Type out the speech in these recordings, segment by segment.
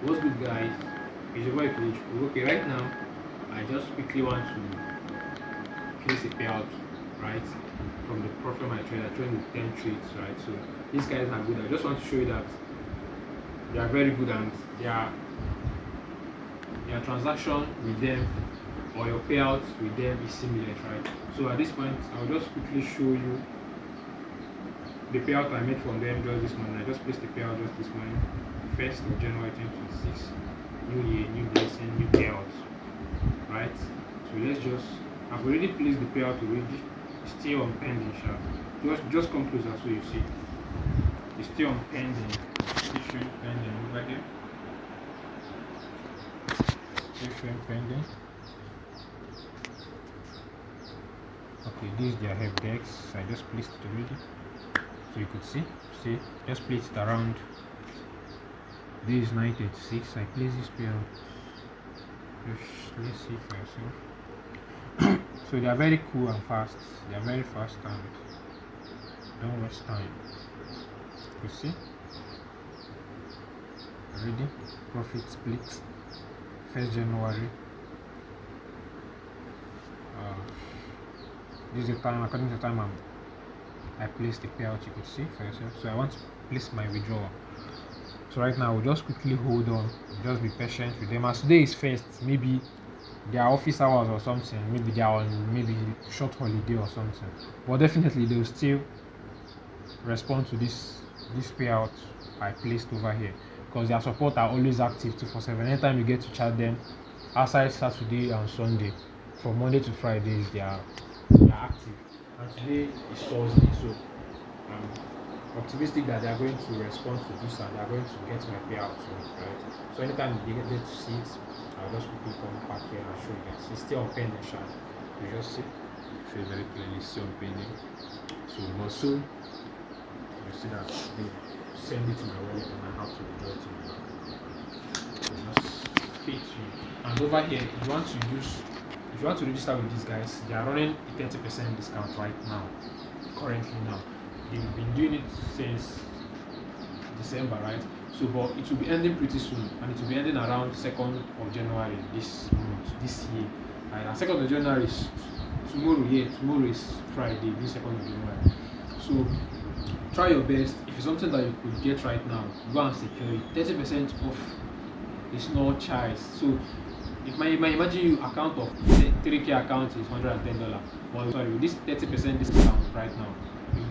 What's good, guys? It's your boy Coach. Okay, right now, I just quickly want to place a payout, right, from the profit of my trade. I trade with 10 trades, right? So these guys are good. I just want to show you that they are very good and their transaction with them or your payouts with them is similar, right? So at this point, I'll just quickly show you the payout I made from them just this morning. I just placed the payout just this morning, 1st of January 2026. New year, new blessing, new payouts, right? So let's just, I've already placed the payout already. It's still on pending, sharp. Just come closer so you see. It's still on pending. Still showing pending over here. Still showing pending. Okay, this is their help decks. I just placed it already. So you could see, just placed it around. This is 936. I placed this payout. Just let's see for yourself. So they are very cool and fast. They are very fast and don't waste time. You see? Already profit split 1st January. This is the time, according to the time I placed the payout, you could see for yourself. So I want to place my withdrawal. So right now we'll just quickly hold on, just be patient with them. As today is first, maybe their office hours or something, maybe they are on maybe short holiday or something. But definitely they will still respond to this payout I placed over here because their support are always active 247. Anytime you get to chat them outside Saturday and Sunday, from Monday to Fridays they are active. And today is Thursday, so I'm optimistic that they are going to respond to this and they are going to get my payout soon, right? So anytime they get to see it, I'll just quickly come back here and show you guys. It's still on pending, sharp. You just see, show you very clearly, it's still on pending. So but soon you see that they send it to my wallet and I have to withdraw it to my bank. So just stay tuned. And over here, if you want to register with these guys, they are running a 30% discount right now. Currently now. They've been doing it since December, right? So but it will be ending pretty soon and it will be ending around 2nd of January this month, this year. And 2nd of January is tomorrow, tomorrow is Friday, this 2nd of January. So try your best. If it's something that you could get right now, go and secure it. 30% off is no charge. So if my imagine you account of 3K account is $110, well sorry, with this 30% discount right now, you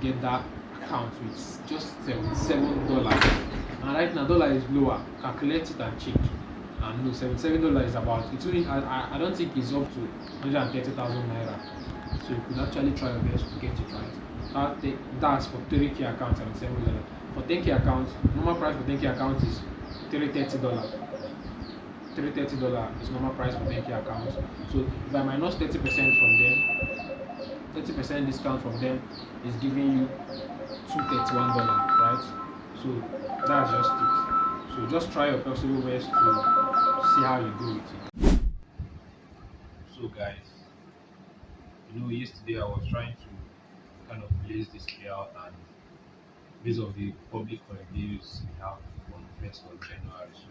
get that account with just $77. And right now dollar is lower. Calculate it and check. And no, $77 is about it's only I don't think it's up to 130,000 naira. So you could actually try your best to get it right. That's for 3K account $77. For 10K account, normal price for 10K account is $330. $330 is normal price for 10K account. So if I minus 30% from them, 30% discount from them is giving you $231, right? So that's just it. So just try your possible best to see how you go with it. So guys, yesterday I was trying to kind of place this payout and based on the public holidays we have on 1st of January, so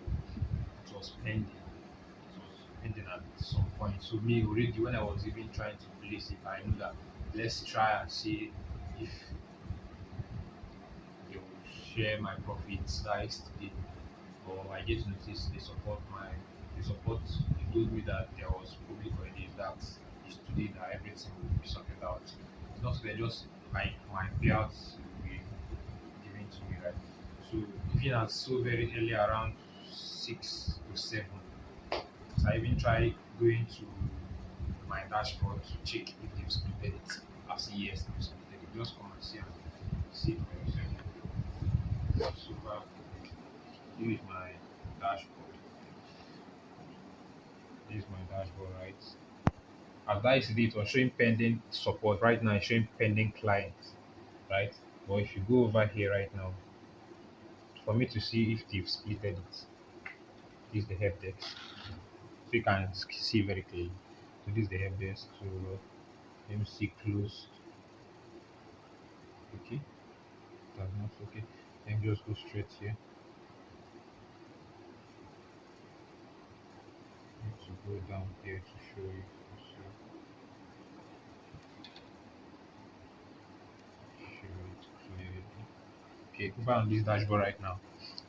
it was pending. It was pending at some point. So me already when I was even trying to place it, I knew that let's try and see if they will share my profits that yesterday. Or I get to notice they told me that there was public holiday that is today that everything will be sorted out. It's not they just like my payouts will be given to me, right? So even at so very early around 6 to 7. So I even try going to my dashboard to check if they've splitted it. I see yes, they've splitted it. Just come and see it for yourself. Super. Here is my dashboard. This is my dashboard, right? As that yesterday, it was showing pending support. Right now, it's showing pending clients, right? But if you go over here right now, for me to see if they've splitted it, this is the help desk. So you can see very clearly. So this is the help desk. So let me see closed. Okay, that's not okay. Let me just go straight here. go down here to show you. Show it clearly. Okay, over on this dashboard right now.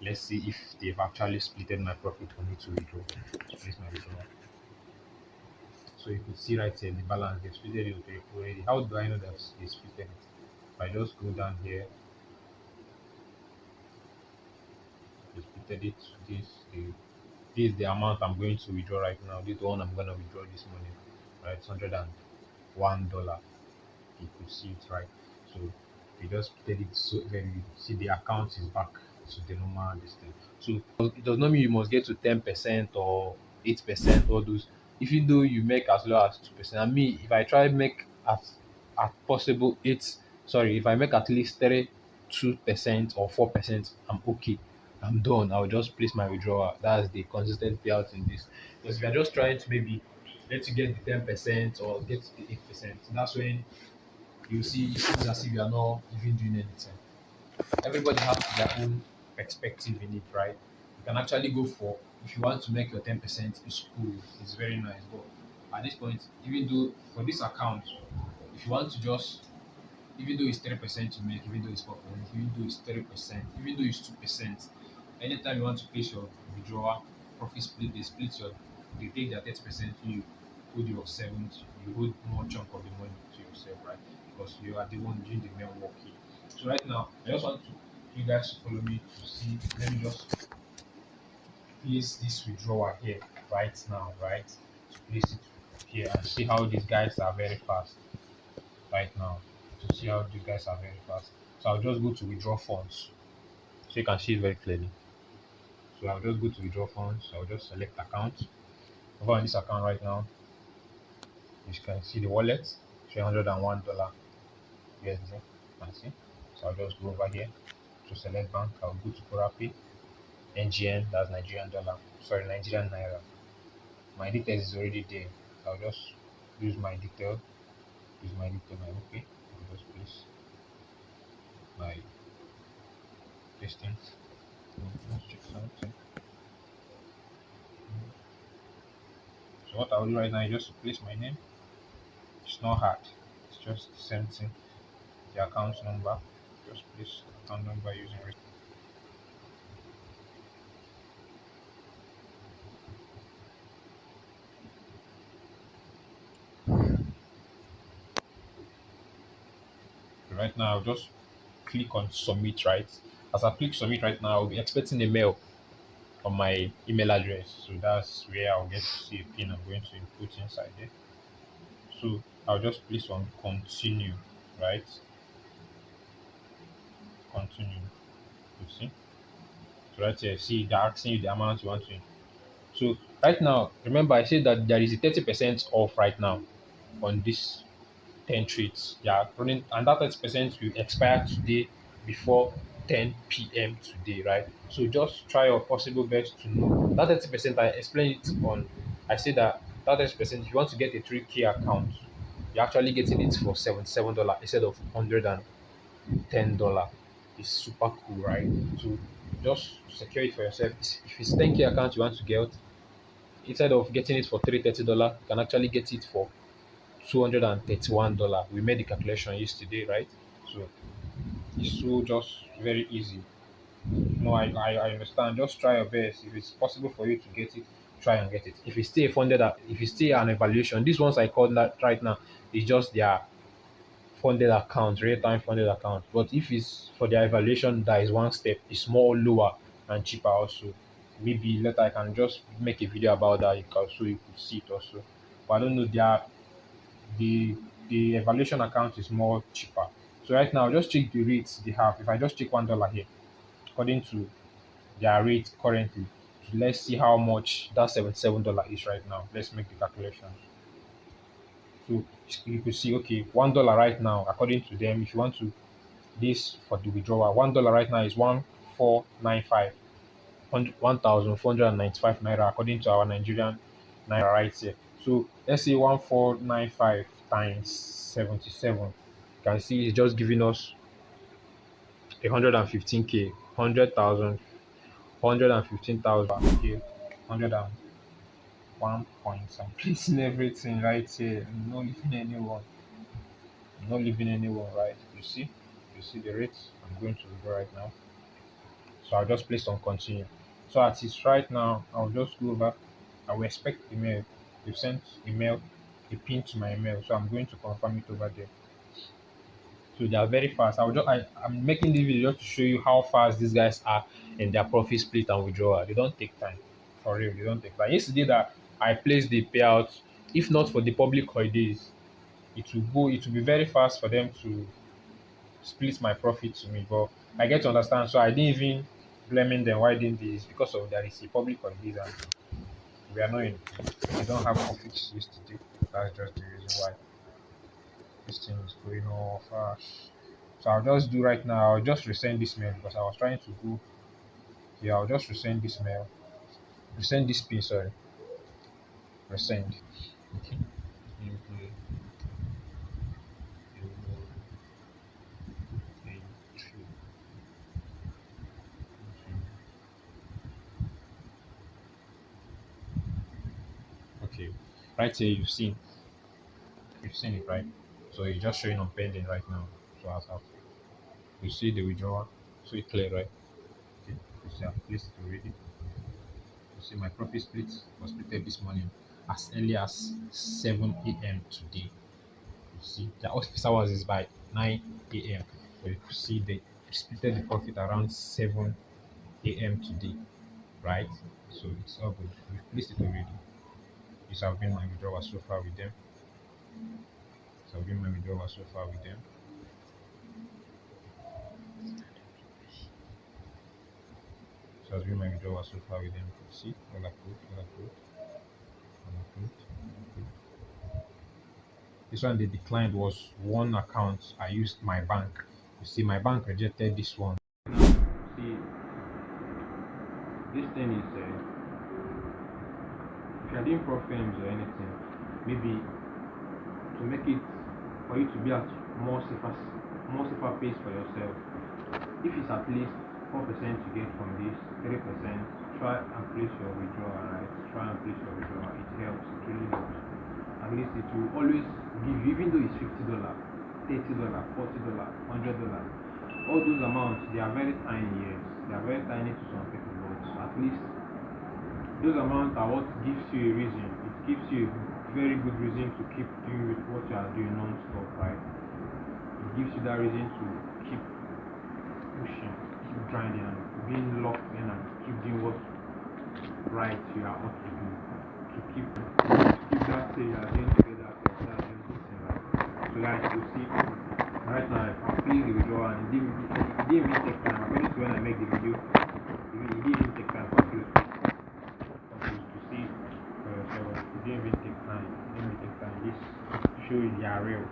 Let's see if they've actually splitted my profit for me to withdraw. To place my withdrawal. So you could see right here the balance they've splitted it already. How do I know that they splitted it? If I just go down here, they splitted it to this. This is the amount I'm going to withdraw right now. This one I'm gonna withdraw this morning. Right, it's $101. You could see it right. So we just did it so then you see the account is back to the normal distance. So it does not mean you must get to 10% or 8%, all those. Even though you make as low as 2%, and me, if I try make at possible eight, sorry, if I make at least 2% or 4%, I'm okay. I'm done. I'll just place my withdrawal. That's the consistent payout in this. Because if you're just trying to maybe let you get the 10% or get the 8%, that's when you see it seems as if you are not even doing anything. Everybody has their own perspective in it, right? You can actually go for if you want to make your 10%, it's cool, it's very nice. But at this point, even though for this account, if you want to just even though it's 3% you make, even though it's 4%, even though it's 3%, even though it's 2%, anytime you want to place your withdrawal profit split, they split your they take their 30%, you hold your 7th, you hold more chunk of the money to yourself, right? Because you are the one doing the main work here. So right now, I just want to you guys to follow me to see. Let me just place this withdrawal here right now, right? To place it here and see how these guys are very fast right now. To see how these guys are very fast. So I'll just go to withdraw funds. So you can see it very clearly. So I'll just go to withdraw funds. I'll just select account. Over on this account right now, you can see the wallet, $301. Yes, you can see. So I'll just go over here to select bank. I'll go to Korapi, NGN, that's Nigerian dollar. Sorry, Nigerian naira. My details is already there. I'll just use my detail. Use my detail. My okay. I'll just place my distance. Let's check something. So what I'll do right now is just to place my name. It's not hard. It's just the same thing. The account number. Just place account number using it. Right now, I'll just click on submit. Right. As I click submit right now, I'll be expecting a mail on my email address. So that's where I'll get to see a pin I'm going to input inside there. So I'll just place on continue. Right. Continue. You see. So right here, see they're asking you the amount you want to. So right now, remember I said that there is a 30% off right now on this 10 trades. They are running, and that 30% will expire today before 10 p.m. today, right? So just try your possible best to know that 30%. I explained it on. I said that 30%. If you want to get a 3K account, you're actually getting it for $77 instead of $110. It's super cool, right? So just secure it for yourself. If it's 10K account you want to get, instead of getting it for $330, you can actually get it for $231. We made the calculation yesterday, right? So it's so just very easy. No, I understand. Just try your best. If it's possible for you to get it, try and get it. If it's still funded, if it's still an evaluation, these ones I call that right now is just their funded account, real time funded account. But if it's for their evaluation, that is one step. It's more lower and cheaper also. Maybe later I can just make a video about that so you could see it also. But I don't know the the evaluation account is more cheaper. So right now, just check the rates they have. If I just check $1 here, according to their rate currently, let's see how much that $77 is right now. Let's make the calculation. So you could see, okay, $1 right now, according to them, if you want to this for the withdrawal, $1 right now is 1495, 1,495 naira, according to our Nigerian naira right here. So let's say 1495 times 77. You can see it's just giving us 115k, 100,000, 115,000 here, 100 and one point. I'm placing everything right here. I'm not leaving anyone. I'm not leaving anyone, right? You see the rates I'm going to withdraw right now. So I'll just place on continue. So at it's right now, I'll just go over. I will expect email. They've sent email, a pin to my email. So I'm going to confirm it over there. So they are very fast. I'm making this video just to show you how fast these guys are in their profit split and withdrawal. They don't take time. For real, they don't take time. Yesterday that I placed the payout, if not for the public holidays, it will be very fast for them to split my profit to me. But I get to understand, so I didn't even blaming them why didn't this because of there is a public holidays and we are not in we don't have office yesterday. That's just the reason why this thing is going on fast. So I'll just do right now, I'll just resend this mail because I was trying to go here. I'll just resend this mail. Resend this pin, sorry. Resend. Okay. Okay. Right here you've seen it, right? So it's just showing on pending right now. So as you see the withdrawal, so it's clear, right? Okay. You see I've placed it already. You see my profit split was splitted this morning as early as 7 a.m. today. You see the office hours is by 9 a.m. So you could see they splitted the profit around 7 a.m. today, right? So it's all good. We've placed it already. This have been my withdrawal so far with them. So I've been my withdrawal so far with them. So I've been my withdrawal so far with them. You see, all approved, all approved, all approved, all approved. This one they declined was one account. I used my bank. You see, my bank rejected this one. See, this thing is if you're doing profits or anything, maybe to make it for you to be at more safer pace for yourself. If it's at least 4% you get from this, 3%, try and place your withdrawal, right? Try and place your withdrawal. It helps, it really helps. At least it will always give you, even though it's $50, $30, $40, $100. All those amounts they are very tiny, yes. They are very tiny to some people, but at least those amounts are what gives you a reason. It gives you a very good reason to keep doing with what you are doing non-stop, right? It gives you that reason to keep pushing, keep grinding, and being locked in and keep doing what right you are ought to do. To keep that say you are doing together for that doing this thing, right? So guys, you see right now I'm playing the withdrawal and it didn't even take time. According to when I make the video, it didn't even take time for you to see for yourself. It didn't even take time. It didn't even take time. This shows they are real.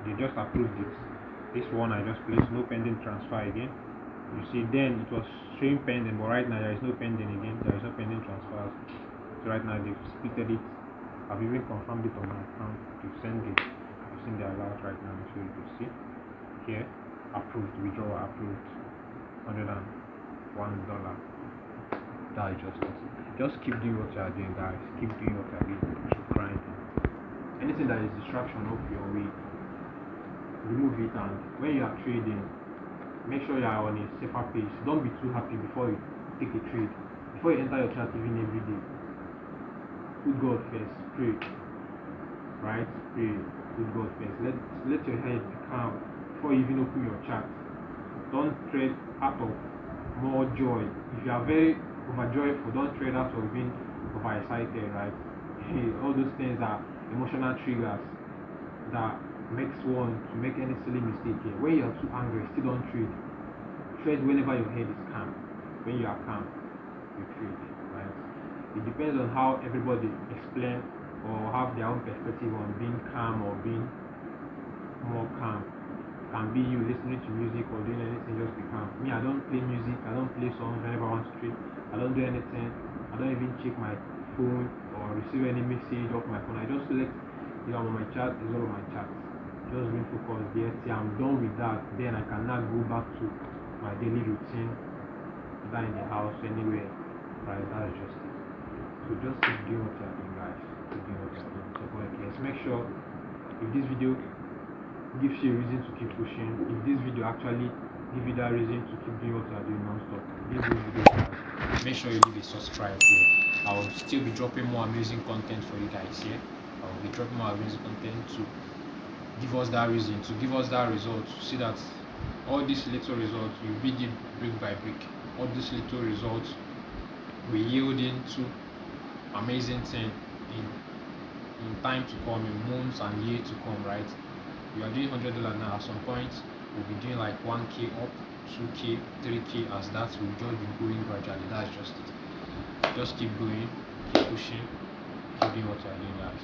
They just approved it. This one I just placed no pending transfer again. You see, then it was showing pending, but right now there is no pending again. There is no pending transfers. So right now they've splitted it. I've even confirmed it on my account to send it. I've seen the alert right now, so you can see here approved withdrawal approved $101. That is just keep doing what you are doing, guys. Keep doing what you are doing. Keep grinding. Anything that is distraction of your way, remove it. And when you are trading, make sure you are on a safer pace. Don't be too happy before you take a trade. Before you enter your chart even every day, put God first. Pray. Right? Pray. Put God first. Let your head be calm before you even open your chart. Don't trade out of more joy. If you are very overjoyful, don't trade out of being overexcited, right? All those things are emotional triggers that makes one to make any silly mistake here. When you are too angry, still don't trade. Trade whenever your head is calm. When you are calm, you trade, right? It depends on how everybody explain or have their own perspective on being calm or being more calm. Can be you listening to music or doing anything, just be calm. Me, I don't play music, I don't play songs whenever I want to trade. I don't do anything. I don't even check my phone or receive any message off my phone. I just select if I'm on my chat, it's all on my chat. Just being focused there. See, I'm done with that. Then I cannot go back to my daily routine, either in the house, anywhere. Right, that's just it. So So just keep doing what you're doing, guys. Keep doing what you're doing. So let's make sure if this video gives you a reason to keep pushing, if this video actually give you that reason to keep doing what you're doing non-stop, leave this video, guys. Make sure you leave a subscribe here. I'll still be dropping more amazing content for you guys here. I'll be dropping more amazing content to give us that reason, to give us that result, to see that all these little results you build it brick by brick. All these little results will yield into amazing thing in time to come, in months and years to come, right? You are doing $100 now. At some point we'll be doing like 1k up, 2k, 3k, as that will just be going gradually. That's just it. Just keep going, keep pushing, keep doing what you are doing, guys.